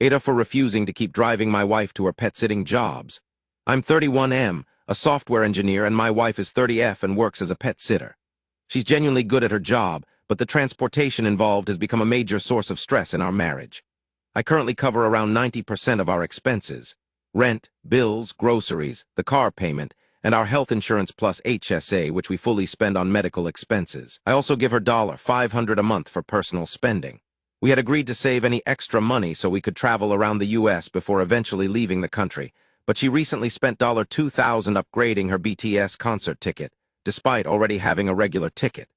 AITAH for refusing to keep driving my wife to her pet-sitting jobs. I'm 31M, a software engineer, and my wife is 30F and works as a pet sitter. She's genuinely good at her job, but the transportation involved has become a major source of stress in our marriage. I currently cover around 90% of our expenses: rent, bills, groceries, the car payment, and our health insurance plus HSA, which we fully spend on medical expenses. I also give her $500 a month for personal spending. We had agreed to save any extra money so we could travel around the US before eventually leaving the country, but she recently spent $2,000 upgrading her BTS concert ticket, despite already having a regular ticket.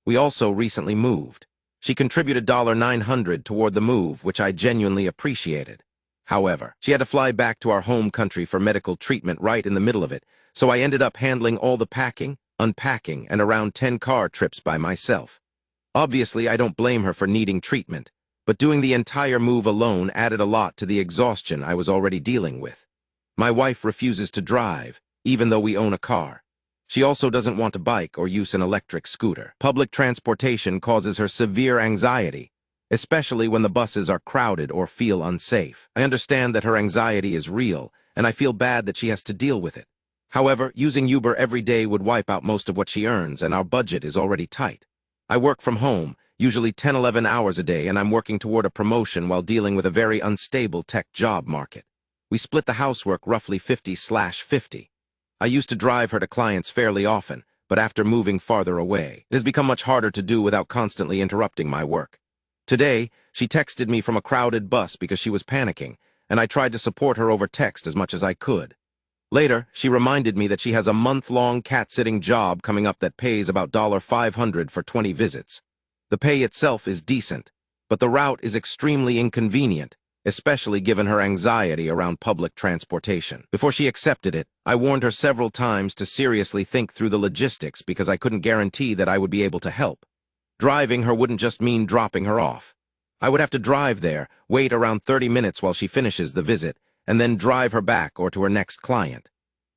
We also recently moved. She contributed $900 toward the move, which I genuinely appreciated. However, she had to fly back to our home country for medical treatment right in the middle of it, so I ended up handling all the packing, unpacking, and around 10 car trips by myself. Obviously, I don't blame her for needing treatment, but doing the entire move alone added a lot to the exhaustion I was already dealing with. My wife refuses to drive, even though we own a car. She also doesn't want a bike or use an electric scooter. Public transportation causes her severe anxiety, especially when the buses are crowded or feel unsafe. I understand that her anxiety is real, and I feel bad that she has to deal with it. However, using Uber every day would wipe out most of what she earns, and our budget is already tight. I work from home, usually 10-11 hours a day, and I'm working toward a promotion while dealing with a very unstable tech job market. We split the housework roughly 50/50. I used to drive her to clients fairly often, but after moving farther away, it has become much harder to do without constantly interrupting my work. Today, she texted me from a crowded bus because she was panicking, and I tried to support her over text as much as I could. Later, she reminded me that she has a month-long cat-sitting job coming up that pays about $500 for 20 visits. The pay itself is decent, but the route is extremely inconvenient, especially given her anxiety around public transportation. Before she accepted it, I warned her several times to seriously think through the logistics because I couldn't guarantee that I would be able to help. Driving her wouldn't just mean dropping her off. I would have to drive there, wait around 30 minutes while she finishes the visit, and then drive her back or to her next client.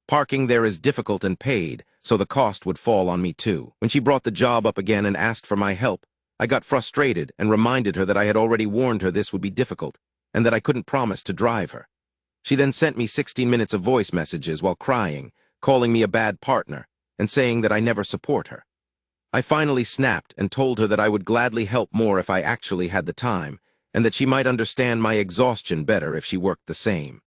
Parking there is difficult and paid, so the cost would fall on me too. When she brought the job up again and asked for my help, I got frustrated and reminded her that I had already warned her this would be difficult, and that I couldn't promise to drive her. She then sent me 16 minutes of voice messages while crying, calling me a bad partner, and saying that I never support her. I finally snapped and told her that I would gladly help more if I actually had the time, and that she might understand my exhaustion better if she worked the same.